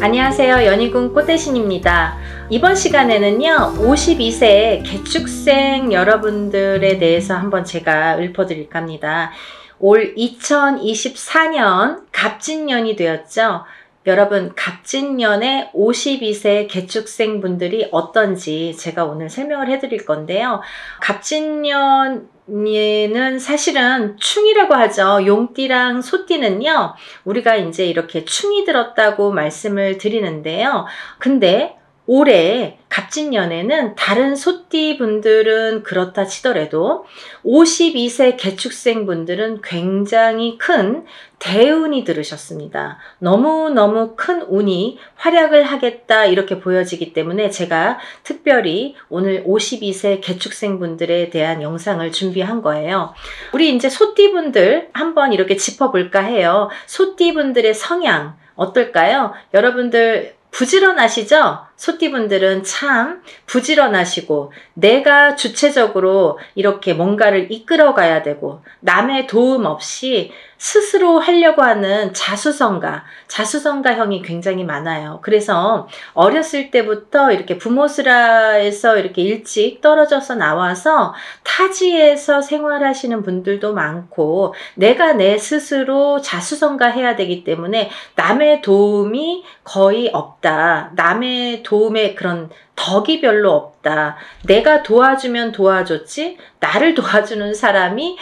안녕하세요. 연희군 꽃대신입니다. 이번 시간에는요 52세 개축생 여러분들에 대해서 한번 제가 읊어드릴까 합니다. 올 2024년 갑진년이 되었죠. 여러분, 갑진년에 52세 개축생 분들이 어떤지 제가 오늘 설명을 해드릴 건데요. 갑진년에는 사실은 충이라고 하죠. 용띠랑 소띠는요, 우리가 이제 이렇게 충이 들었다고 말씀을 드리는데요. 근데 올해 갑진년에는 다른 소띠 분들은 그렇다 치더라도 52세 개축생 분들은 굉장히 큰 대운이 들으셨습니다. 너무너무 큰 운이 활약을 하겠다 이렇게 보여지기 때문에 제가 특별히 오늘 52세 개축생 분들에 대한 영상을 준비한 거예요. 우리 이제 소띠 분들 한번 이렇게 짚어볼까 해요. 소띠 분들의 성향 어떨까요? 여러분들 부지런하시죠? 소띠분들은 참 부지런하시고 내가 주체적으로 이렇게 뭔가를 이끌어 가야 되고 남의 도움 없이 스스로 하려고 하는 자수성가형이 굉장히 많아요. 그래서 어렸을 때부터 이렇게 부모스라에서 이렇게 일찍 떨어져서 나와서 타지에서 생활하시는 분들도 많고 내가 내 스스로 자수성가해야 되기 때문에 남의 도움이 거의 없다. 남의 도움에 그런 덕이 별로 없다. 내가 도와주면 도와줬지 나를 도와주는 사람이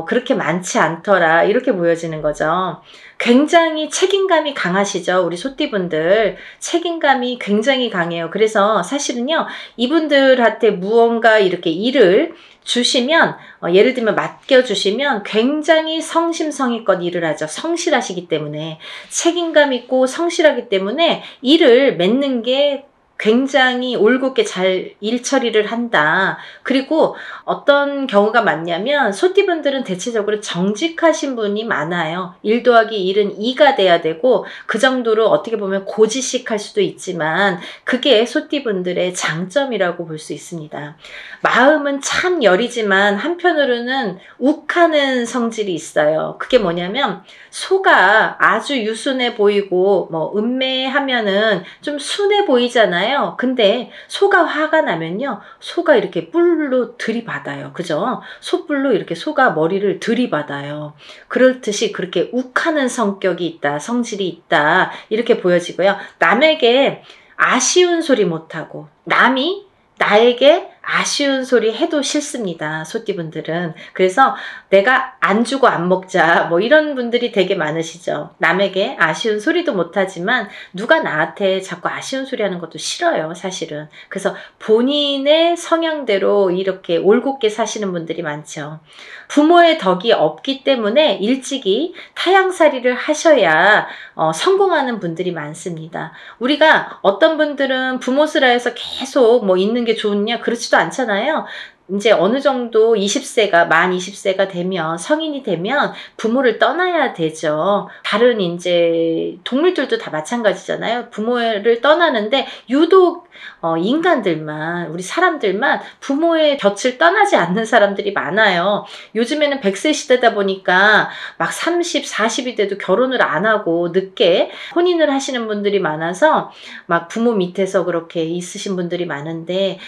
그렇게 많지 않더라. 이렇게 보여지는 거죠. 굉장히 책임감이 강하시죠. 우리 소띠분들 책임감이 굉장히 강해요. 그래서 사실은요 이분들한테 무언가 이렇게 일을 주시면 예를 들면 맡겨주시면 굉장히 성심성의껏 일을 하죠. 성실하시기 때문에 책임감 있고 성실하기 때문에 일을 맺는 게 굉장히 올곧게 잘 일 처리를 한다. 그리고 어떤 경우가 많냐면 소띠분들은 대체적으로 정직하신 분이 많아요. 1 더하기 1은 2가 돼야 되고 그 정도로 어떻게 보면 고지식할 수도 있지만 그게 소띠분들의 장점이라고 볼 수 있습니다. 마음은 참 여리지만 한편으로는 욱하는 성질이 있어요. 그게 뭐냐면 소가 아주 유순해 보이고 음매하면은 좀 순해 보이잖아요. 근데 소가 화가 나면요 소가 이렇게 뿔로 들이받아요. 그죠? 소뿔로 이렇게 소가 머리를 들이받아요. 그렇듯이 그렇게 욱하는 성격이 있다, 성질이 있다 이렇게 보여지고요. 남에게 아쉬운 소리 못하고 남이 나에게 아쉬운 소리 해도 싫습니다. 소띠분들은. 그래서 내가 안 주고 안 먹자 이런 분들이 되게 많으시죠. 남에게 아쉬운 소리도 못하지만 누가 나한테 자꾸 아쉬운 소리 하는 것도 싫어요. 사실은. 그래서 본인의 성향대로 이렇게 올곧게 사시는 분들이 많죠. 부모의 덕이 없기 때문에 일찍이 타향살이를 하셔야 성공하는 분들이 많습니다. 우리가 어떤 분들은 부모스라에서 계속 있는 게 좋냐 그렇지도 않잖아요. 이제 어느 정도 만 20세가 되면 성인이 되면 부모를 떠나야 되죠. 다른 이제 동물들도 다 마찬가지잖아요. 부모를 떠나는데 유독 인간들만 우리 사람들만 부모의 곁을 떠나지 않는 사람들이 많아요. 요즘에는 100세 시대다 보니까 막 30, 40이 돼도 결혼을 안 하고 늦게 혼인을 하시는 분들이 많아서 막 부모 밑에서 그렇게 있으신 분들이 많은데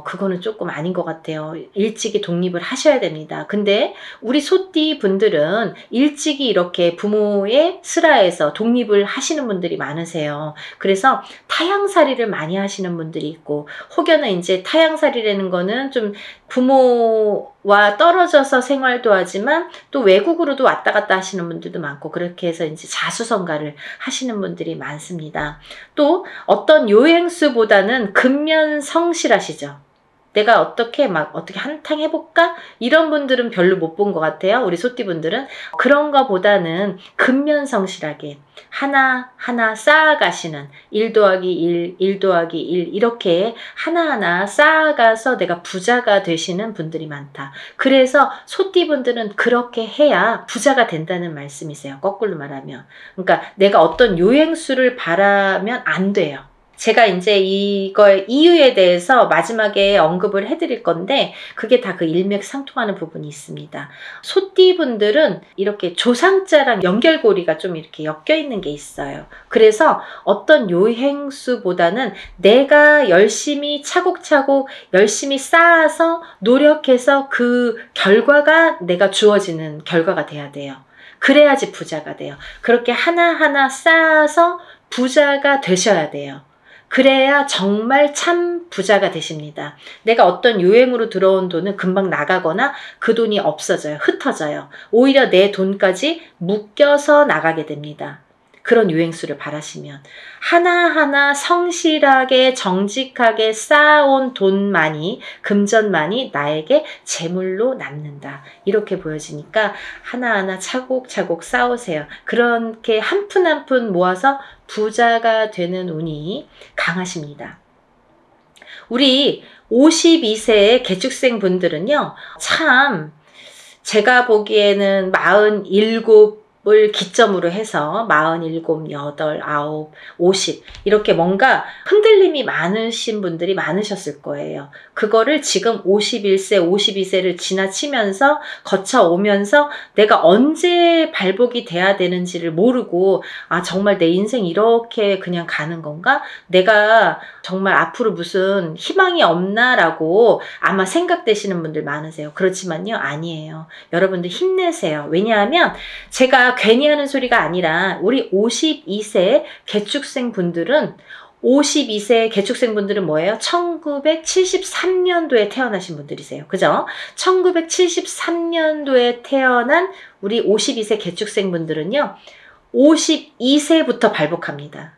그거는 조금 아닌 것 같아요. 일찍이 독립을 하셔야 됩니다. 근데 우리 소띠 분들은 일찍이 이렇게 부모의 슬하에서 독립을 하시는 분들이 많으세요. 그래서 타향살이를 많이 하시는 분들이 있고 혹여나 이제 타향살이라는 거는 좀 부모와 떨어져서 생활도 하지만 또 외국으로도 왔다 갔다 하시는 분들도 많고 그렇게 해서 이제 자수성가를 하시는 분들이 많습니다. 또 어떤 요행수보다는 근면성실하시죠. 내가 어떻게 한탕 해볼까? 이런 분들은 별로 못 본 것 같아요. 우리 소띠분들은. 그런 거보다는 근면성실하게 하나하나 쌓아가시는 1 더하기 1, 1 더하기 1 이렇게 하나하나 쌓아가서 내가 부자가 되시는 분들이 많다. 그래서 소띠분들은 그렇게 해야 부자가 된다는 말씀이세요. 거꾸로 말하면. 그러니까 내가 어떤 요행수를 바라면 안 돼요. 제가 이제 이거의 이유에 대해서 마지막에 언급을 해드릴 건데 그게 다 그 일맥상통하는 부분이 있습니다. 소띠분들은 이렇게 조상자랑 연결고리가 좀 이렇게 엮여 있는 게 있어요. 그래서 어떤 요행수보다는 내가 열심히 차곡차곡 열심히 쌓아서 노력해서 그 결과가 내가 주어지는 결과가 돼야 돼요. 그래야지 부자가 돼요. 그렇게 하나하나 쌓아서 부자가 되셔야 돼요. 그래야 정말 참 부자가 되십니다. 내가 어떤 유행으로 들어온 돈은 금방 나가거나 그 돈이 없어져요. 흩어져요. 오히려 내 돈까지 묶여서 나가게 됩니다. 그런 유행수를 바라시면 하나하나 성실하게 정직하게 쌓아온 돈만이 금전만이 나에게 재물로 남는다. 이렇게 보여지니까 하나하나 차곡차곡 쌓으세요. 그렇게 한 푼 한 푼 모아서 부자가 되는 운이 강하십니다. 우리 52세의 개축생 분들은요. 참 제가 보기에는 47을 기점으로 해서 47, 8, 9, 50 이렇게 뭔가 흔들림이 많으신 분들이 많으셨을 거예요. 그거를 지금 51세, 52세를 지나치면서 거쳐오면서 내가 언제 발복이 돼야 되는지를 모르고 아 정말 내 인생 이렇게 그냥 가는 건가? 내가 정말 앞으로 무슨 희망이 없나라고 아마 생각되시는 분들 많으세요. 그렇지만요. 아니에요. 여러분들 힘내세요. 왜냐하면 제가 괜히 하는 소리가 아니라 우리 52세 개축생 분들은 52세 개축생 분들은 뭐예요? 1973년도에 태어나신 분들이세요. 그죠? 1973년도에 태어난 우리 52세 개축생 분들은요. 52세부터 발복합니다.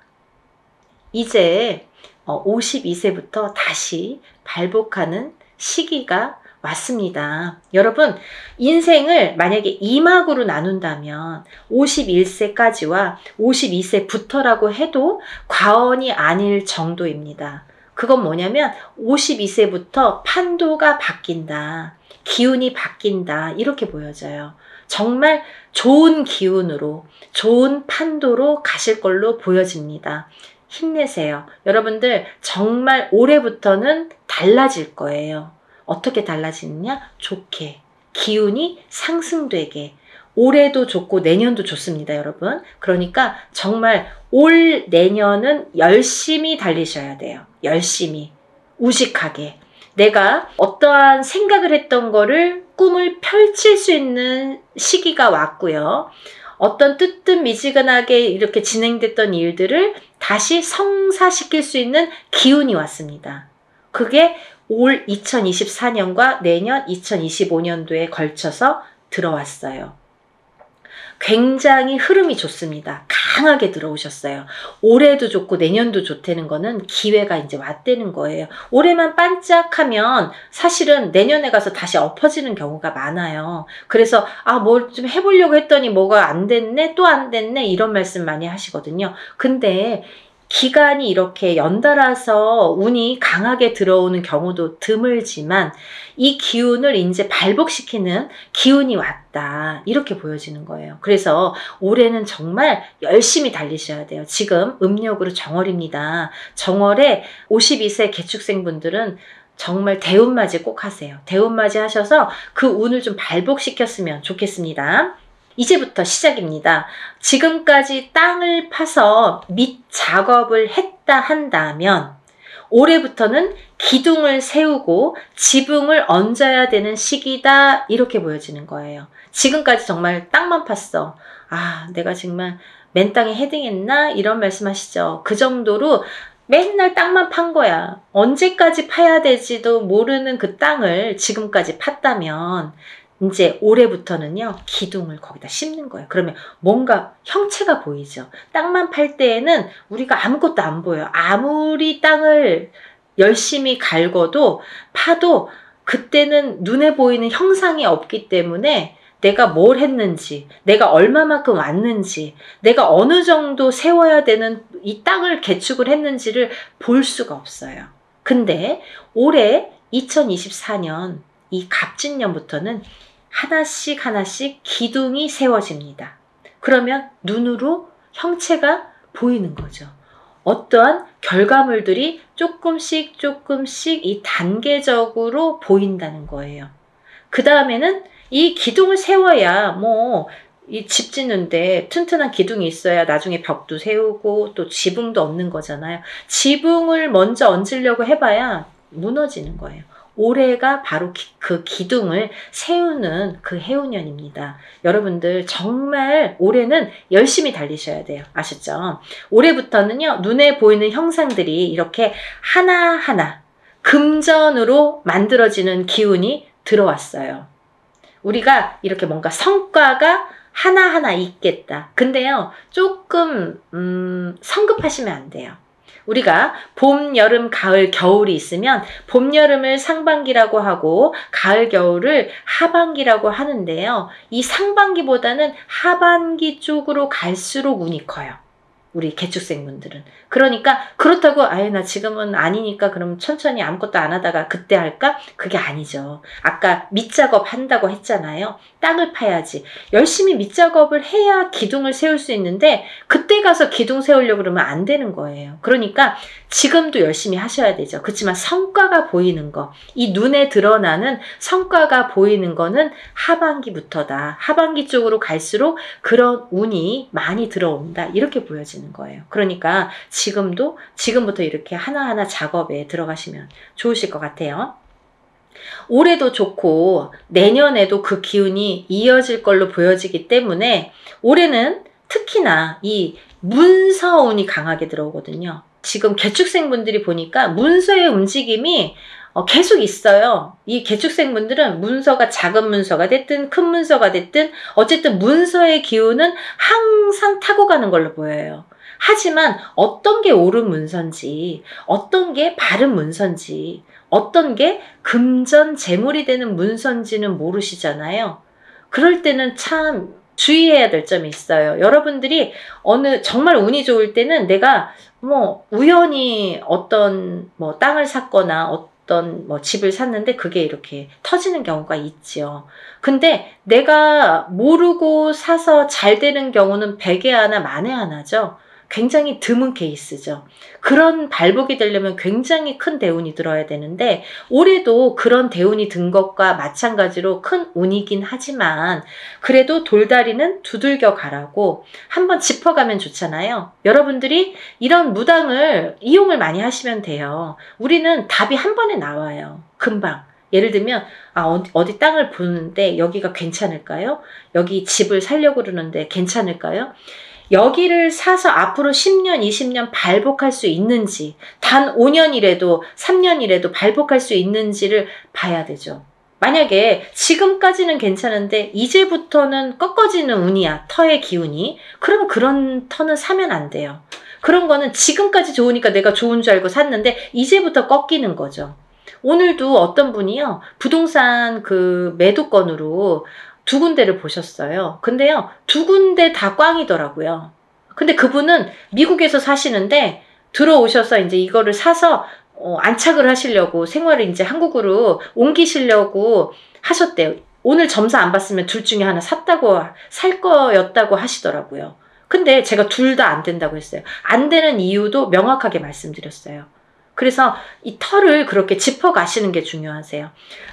이제 52세부터 다시 발복하는 시기가 왔습니다. 여러분 인생을 만약에 2막으로 나눈다면 51세까지와 52세부터라고 해도 과언이 아닐 정도입니다. 그건 뭐냐면 52세부터 판도가 바뀐다. 기운이 바뀐다. 이렇게 보여져요. 정말 좋은 기운으로 좋은 판도로 가실 걸로 보여집니다. 힘내세요. 여러분들 정말 올해부터는 달라질 거예요. 어떻게 달라지느냐? 좋게. 기운이 상승되게. 올해도 좋고 내년도 좋습니다, 여러분. 그러니까 정말 올 내년은 열심히 달리셔야 돼요. 열심히. 우직하게. 내가 어떠한 생각을 했던 거를 꿈을 펼칠 수 있는 시기가 왔고요. 어떤 뜨뜻미지근하게 이렇게 진행됐던 일들을 다시 성사시킬 수 있는 기운이 왔습니다. 그게 올 2024년과 내년 2025년도에 걸쳐서 들어왔어요. 굉장히 흐름이 좋습니다. 강하게 들어오셨어요. 올해도 좋고 내년도 좋다는 거는 기회가 이제 왔다는 거예요. 올해만 반짝하면 사실은 내년에 가서 다시 엎어지는 경우가 많아요. 그래서 뭘 좀 해보려고 했더니 뭐가 안 됐네, 또 안 됐네 이런 말씀 많이 하시거든요. 근데 기간이 이렇게 연달아서 운이 강하게 들어오는 경우도 드물지만 이 기운을 이제 발복시키는 기운이 왔다. 이렇게 보여지는 거예요. 그래서 올해는 정말 열심히 달리셔야 돼요. 지금 음력으로 정월입니다. 정월에 52세 개축생분들은 정말 대운맞이 꼭 하세요. 대운맞이 하셔서 그 운을 좀 발복시켰으면 좋겠습니다. 이제부터 시작입니다. 지금까지 땅을 파서 밑 작업을 했다 한다면 올해부터는 기둥을 세우고 지붕을 얹어야 되는 시기다 이렇게 보여지는 거예요. 지금까지 정말 땅만 팠어. 내가 정말 맨 땅에 헤딩했나? 이런 말씀하시죠. 그 정도로 맨날 땅만 판 거야. 언제까지 파야 될지도 모르는 그 땅을 지금까지 팠다면 이제 올해부터는요 기둥을 거기다 심는 거예요. 그러면 뭔가 형체가 보이죠. 땅만 팔 때에는 우리가 아무것도 안 보여요. 아무리 땅을 열심히 갈궈도 파도 그때는 눈에 보이는 형상이 없기 때문에 내가 뭘 했는지, 내가 얼마만큼 왔는지, 내가 어느 정도 세워야 되는 이 땅을 개축을 했는지를 볼 수가 없어요. 근데 올해 2024년 이 갑진년부터는 하나씩 하나씩 기둥이 세워집니다. 그러면 눈으로 형체가 보이는 거죠. 어떠한 결과물들이 조금씩 조금씩 이 단계적으로 보인다는 거예요. 그 다음에는 이 기둥을 세워야 뭐 이 집 짓는데 튼튼한 기둥이 있어야 나중에 벽도 세우고 또 지붕도 얹는 거잖아요. 지붕을 먼저 얹으려고 해봐야 무너지는 거예요. 올해가 바로 그 기둥을 세우는 그 해운년입니다. 여러분들 정말 올해는 열심히 달리셔야 돼요. 아셨죠? 올해부터는요, 눈에 보이는 형상들이 이렇게 하나하나 금전으로 만들어지는 기운이 들어왔어요. 우리가 이렇게 뭔가 성과가 하나하나 있겠다. 근데요, 조금 성급하시면 안 돼요. 우리가 봄, 여름, 가을, 겨울이 있으면 봄, 여름을 상반기라고 하고 가을, 겨울을 하반기라고 하는데요. 이 상반기보다는 하반기 쪽으로 갈수록 운이 커요. 우리 개축생분들은. 그러니까 그렇다고 아예 나 지금은 아니니까 그럼 천천히 아무것도 안 하다가 그때 할까? 그게 아니죠. 아까 밑작업 한다고 했잖아요. 땅을 파야지. 열심히 밑작업을 해야 기둥을 세울 수 있는데 그때 가서 기둥 세우려고 그러면 안 되는 거예요. 그러니까 지금도 열심히 하셔야 되죠. 그렇지만 성과가 보이는 거, 이 눈에 드러나는 성과가 보이는 거는 하반기부터다. 하반기 쪽으로 갈수록 그런 운이 많이 들어온다. 이렇게 보여지는 거예요. 그러니까 지금부터 이렇게 하나하나 작업에 들어가시면 좋으실 것 같아요. 올해도 좋고 내년에도 그 기운이 이어질 걸로 보여지기 때문에 올해는 특히나 이 문서운이 강하게 들어오거든요. 지금 개축생분들이 보니까 문서의 움직임이 계속 있어요. 이 개축생분들은 문서가 작은 문서가 됐든 큰 문서가 됐든 어쨌든 문서의 기운은 항상 타고 가는 걸로 보여요. 하지만 어떤 게 옳은 문서인지, 어떤 게 바른 문서인지, 어떤 게 금전 재물이 되는 문서인지는 모르시잖아요. 그럴 때는 참 주의해야 될 점이 있어요. 여러분들이 정말 운이 좋을 때는 내가 뭐 우연히 어떤 뭐 땅을 샀거나 어떤 뭐 집을 샀는데 그게 이렇게 터지는 경우가 있죠. 근데 내가 모르고 사서 잘 되는 경우는 100에 하나 만에 하나죠. 굉장히 드문 케이스죠. 그런 발복이 되려면 굉장히 큰 대운이 들어야 되는데 올해도 그런 대운이 든 것과 마찬가지로 큰 운이긴 하지만 그래도 돌다리는 두들겨 가라고 한번 짚어가면 좋잖아요. 여러분들이 이런 무당을 이용을 많이 하시면 돼요. 우리는 답이 한 번에 나와요. 금방. 예를 들면 어디 땅을 보는데 여기가 괜찮을까요? 여기 집을 살려고 그러는데 괜찮을까요? 여기를 사서 앞으로 10년, 20년 발복할 수 있는지, 단 5년이라도 3년이라도 발복할 수 있는지를 봐야 되죠. 만약에 지금까지는 괜찮은데 이제부터는 꺾어지는 운이야, 터의 기운이. 그러면 그런 터는 사면 안 돼요. 그런 거는 지금까지 좋으니까 내가 좋은 줄 알고 샀는데 이제부터 꺾이는 거죠. 오늘도 어떤 분이요, 부동산 그 매도건으로 2군데를 보셨어요. 근데요, 2군데 다 꽝이더라고요. 근데 그분은 미국에서 사시는데 들어오셔서 이제 이거를 사서 안착을 하시려고 생활을 이제 한국으로 옮기시려고 하셨대요. 오늘 점사 안 봤으면 둘 중에 하나 살 거였다고 하시더라고요. 근데 제가 둘 다 안 된다고 했어요. 안 되는 이유도 명확하게 말씀드렸어요. 그래서 이 터를 그렇게 짚어 가시는 게 중요하세요.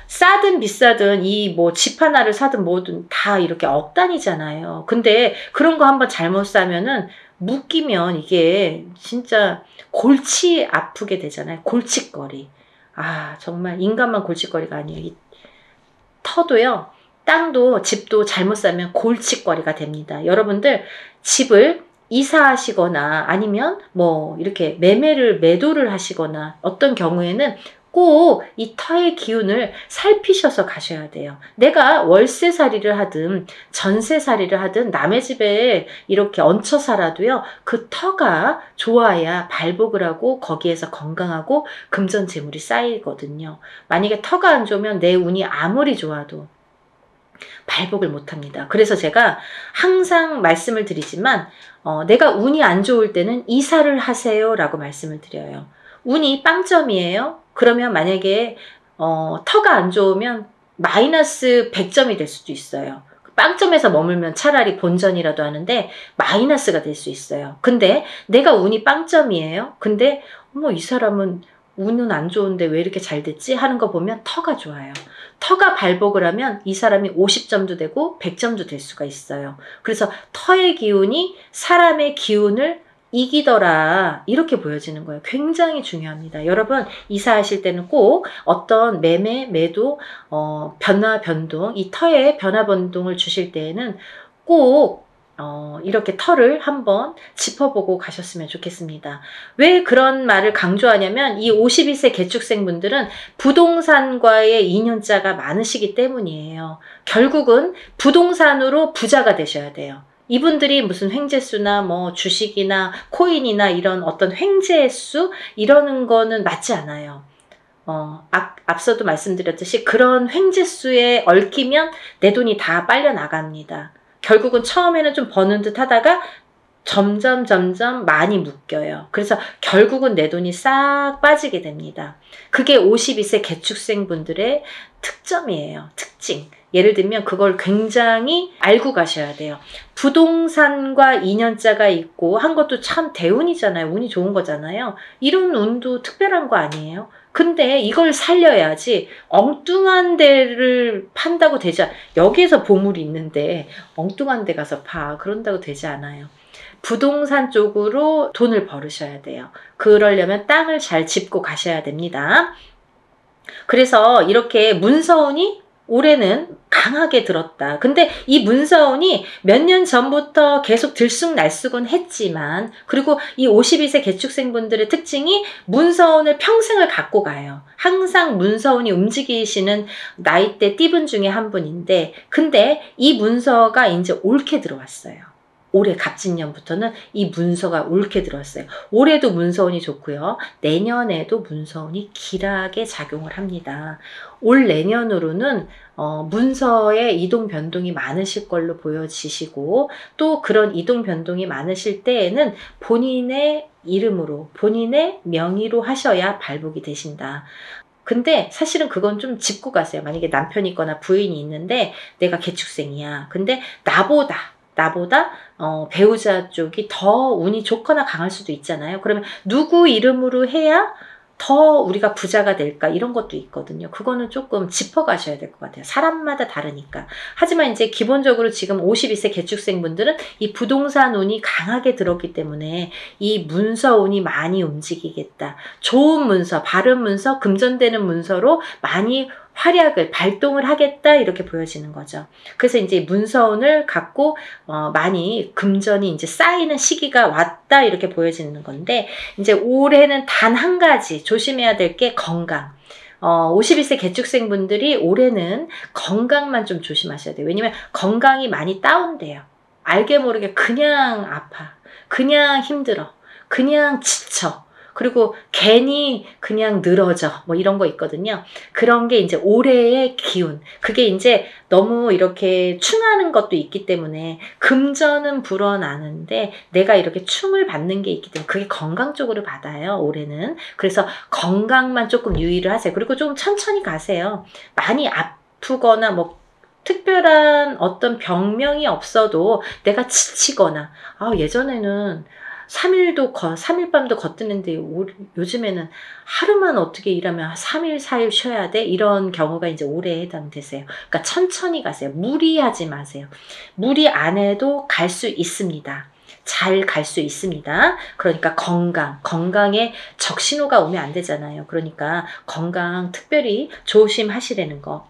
싸든 비싸든 이 뭐 집 하나를 사든 뭐든 다 이렇게 억 단위잖아요. 근데 그런 거 한번 잘못 사면은 묶이면 이게 진짜 골치 아프게 되잖아요. 골칫거리. 정말 인간만 골칫거리가 아니에요. 이 터도요, 땅도 집도 잘못 사면 골칫거리가 됩니다. 여러분들 집을 이사하시거나 아니면 뭐 이렇게 매도를 하시거나 어떤 경우에는 꼭 이 터의 기운을 살피셔서 가셔야 돼요. 내가 월세살이를 하든 전세살이를 하든 남의 집에 이렇게 얹혀 살아도요, 그 터가 좋아야 발복을 하고 거기에서 건강하고 금전재물이 쌓이거든요. 만약에 터가 안 좋으면 내 운이 아무리 좋아도 발복을 못합니다. 그래서 제가 항상 말씀을 드리지만 내가 운이 안 좋을 때는 이사를 하세요 라고 말씀을 드려요. 운이 빵점이에요. 그러면 만약에 터가 안 좋으면 마이너스 100점이 될 수도 있어요. 빵점에서 머물면 차라리 본전이라도 하는데 마이너스가 될 수 있어요. 근데 내가 운이 빵점이에요. 근데 이 사람은 운은 안 좋은데 왜 이렇게 잘 됐지? 하는 거 보면 터가 좋아요. 터가 발복을 하면 이 사람이 50점도 되고 100점도 될 수가 있어요. 그래서 터의 기운이 사람의 기운을 이기더라, 이렇게 보여지는 거예요. 굉장히 중요합니다. 여러분 이사하실 때는 꼭 어떤 매매, 매도, 변화, 변동, 이 터에 변화, 변동을 주실 때에는 꼭 이렇게 터를 한번 짚어보고 가셨으면 좋겠습니다. 왜 그런 말을 강조하냐면 이 52세 개축생 분들은 부동산과의 인연자가 많으시기 때문이에요. 결국은 부동산으로 부자가 되셔야 돼요. 이분들이 무슨 횡재수나 뭐 주식이나 코인이나 이런 어떤 횡재수 이러는 거는 맞지 않아요. 앞서도 말씀드렸듯이 그런 횡재수에 얽히면 내 돈이 다 빨려 나갑니다. 결국은 처음에는 좀 버는 듯 하다가 점점 많이 묶여요. 그래서 결국은 내 돈이 싹 빠지게 됩니다. 그게 52세 개축생 분들의 특점이에요. 특징. 예를 들면 그걸 굉장히 알고 가셔야 돼요. 부동산과 인연자가 있고 한 것도 참 대운이잖아요. 운이 좋은 거잖아요. 이런 운도 특별한 거 아니에요? 근데 이걸 살려야지 엉뚱한 데를 판다고 되지 여기에서 보물이 있는데 엉뚱한 데 가서 그런다고 되지 않아요. 부동산 쪽으로 돈을 벌으셔야 돼요. 그러려면 땅을 잘 짚고 가셔야 됩니다. 그래서 이렇게 문서운이 올해는 강하게 들었다. 근데 이 문서운이 몇 년 전부터 계속 들쑥날쑥은 했지만, 그리고 이 52세 개축생분들의 특징이 문서운을 평생을 갖고 가요. 항상 문서운이 움직이시는 나이대 띠분 중에 한 분인데, 근데 이 문서가 이제 옳게 들어왔어요. 올해 갑진년부터는 이 문서가 옳게 들어왔어요. 올해도 문서운이 좋고요. 내년에도 문서운이 길하게 작용을 합니다. 올 내년으로는 문서의 이동 변동이 많으실 걸로 보여지시고, 또 그런 이동 변동이 많으실 때에는 본인의 이름으로, 본인의 명의로 하셔야 발복이 되신다. 근데 사실은 그건 좀 짚고 가세요. 만약에 남편이 있거나 부인이 있는데 내가 개축생이야. 근데 나보다 배우자 쪽이 더 운이 좋거나 강할 수도 있잖아요. 그러면 누구 이름으로 해야 더 우리가 부자가 될까, 이런 것도 있거든요. 그거는 조금 짚어가셔야 될 것 같아요. 사람마다 다르니까. 하지만 이제 기본적으로 지금 52세 개축생분들은 이 부동산 운이 강하게 들었기 때문에 이 문서 운이 많이 움직이겠다. 좋은 문서, 바른 문서, 금전되는 문서로 많이 활약을, 발동을 하겠다, 이렇게 보여지는 거죠. 그래서 이제 문서운을 갖고 많이 금전이 이제 쌓이는 시기가 왔다, 이렇게 보여지는 건데, 이제 올해는 단 한 가지 조심해야 될 게 건강. 52세 개축생분들이 올해는 건강만 좀 조심하셔야 돼요. 왜냐면 건강이 많이 다운돼요. 알게 모르게 그냥 아파, 그냥 힘들어, 그냥 지쳐, 그리고 괜히 그냥 늘어져, 뭐 이런 거 있거든요. 그런 게 이제 올해의 기운. 그게 이제 너무 이렇게 충하는 것도 있기 때문에 금전은 불어나는데 내가 이렇게 충을 받는 게 있기 때문에 그게 건강 쪽으로 받아요, 올해는. 그래서 건강만 조금 유의를 하세요. 그리고 좀 천천히 가세요. 많이 아프거나 뭐 특별한 어떤 병명이 없어도 내가 지치거나, 예전에는 3일 밤도 걷드는데 요즘에는 하루만 어떻게 일하면 3일, 4일 쉬어야 돼? 이런 경우가 이제 올해에 해당되세요. 그러니까 천천히 가세요. 무리하지 마세요. 무리 안 해도 갈 수 있습니다. 잘 갈 수 있습니다. 그러니까 건강에 적신호가 오면 안 되잖아요. 그러니까 건강 특별히 조심하시라는 거.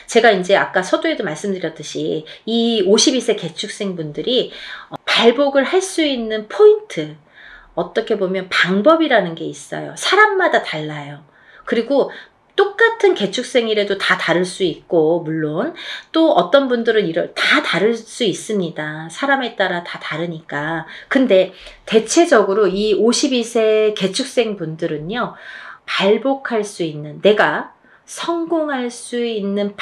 제가 이제 아까 서두에도 말씀드렸듯이 이 52세 개축생분들이 발복을 할 수 있는 포인트, 어떻게 보면 방법이라는 게 있어요. 사람마다 달라요. 그리고 똑같은 개축생이라도 다 다를 수 있고, 물론 또 어떤 분들은 다 다를 수 있습니다. 사람에 따라 다 다르니까. 근데 대체적으로 이 52세 개축생 분들은요, 발복할 수 있는, 내가 성공할 수 있는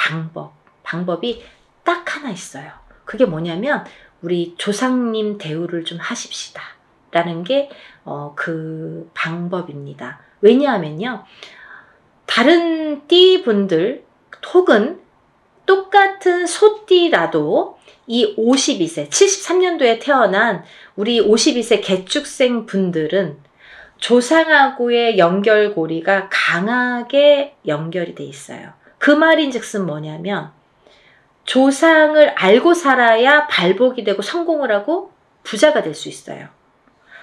방법이 딱 하나 있어요. 그게 뭐냐면 우리 조상님 대우를 좀 하십시다 라는 게 그 방법입니다. 왜냐하면요, 다른 띠분들 혹은 똑같은 소띠라도 이 52세, 73년도에 태어난 우리 52세 개축생 분들은 조상하고의 연결고리가 강하게 연결이 돼 있어요. 그 말인즉슨 뭐냐면 조상을 알고 살아야 발복이 되고 성공을 하고 부자가 될 수 있어요.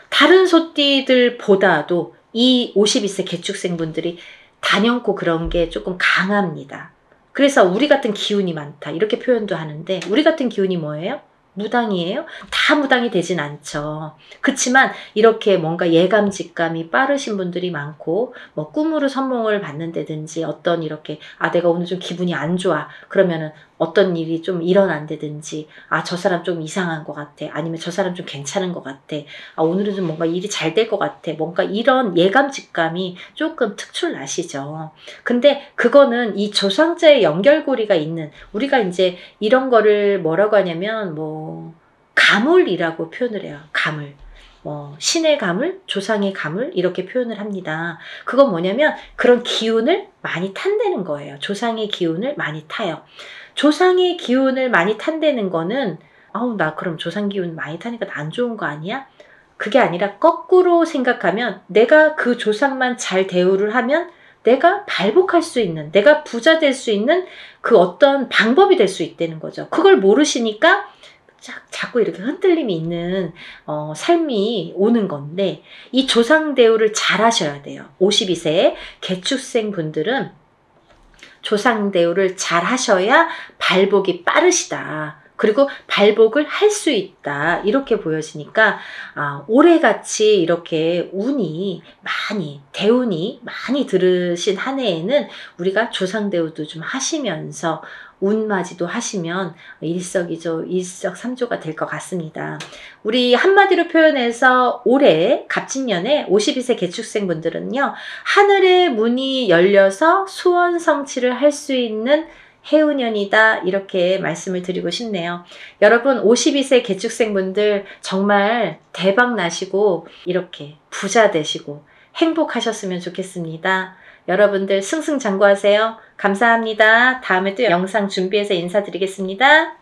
다른 소띠들보다도 이 52세 개축생 분들이 단연코 그런 게 조금 강합니다. 그래서 우리 같은 기운이 많다 이렇게 표현도 하는데, 우리 같은 기운이 뭐예요? 무당이에요? 다 무당이 되진 않죠. 그렇지만 이렇게 뭔가 예감 직감이 빠르신 분들이 많고, 뭐 꿈으로 선몽을 받는다든지, 어떤 이렇게 내가 오늘 좀 기분이 안 좋아 그러면은 어떤 일이 좀 일어난다든지, 저 사람 좀 이상한 것 같아, 아니면 저 사람 좀 괜찮은 것 같아, 오늘은 좀 뭔가 일이 잘 될 것 같아, 뭔가 이런 예감 직감이 조금 특출나시죠. 근데 그거는 이 조상자의 연결고리가 있는, 우리가 이제 이런 거를 뭐라고 하냐면 가물이라고 표현을 해요. 가물. 신의 가물, 조상의 가물 이렇게 표현을 합니다. 그건 뭐냐면 그런 기운을 많이 탄다는 거예요. 조상의 기운을 많이 타요. 조상의 기운을 많이 탄다는 거는 나 그럼 조상 기운 많이 타니까 나 안 좋은 거 아니야? 그게 아니라 거꾸로 생각하면 내가 그 조상만 잘 대우를 하면 내가 발복할 수 있는, 내가 부자 될 수 있는 그 어떤 방법이 될 수 있다는 거죠. 그걸 모르시니까 자꾸 이렇게 흔들림이 있는 삶이 오는 건데, 이 조상 대우를 잘 하셔야 돼요. 52세 개축생 분들은 조상 대우를 잘 하셔야 발복이 빠르시다. 그리고 발복을 할 수 있다. 이렇게 보여지니까 올해같이 이렇게 운이 많이, 대운이 많이 들으신 한 해에는 우리가 조상 대우도 좀 하시면서 운맞이도 하시면 일석삼조가 될 것 같습니다. 우리 한마디로 표현해서 올해 갑진년에 52세 개축생 분들은요, 하늘의 문이 열려서 소원 성취를 할 수 있는 해운년이다 이렇게 말씀을 드리고 싶네요. 여러분 52세 개축생 분들 정말 대박 나시고 이렇게 부자 되시고 행복하셨으면 좋겠습니다. 여러분들 승승장구하세요. 감사합니다. 다음에 또 영상 준비해서 인사드리겠습니다.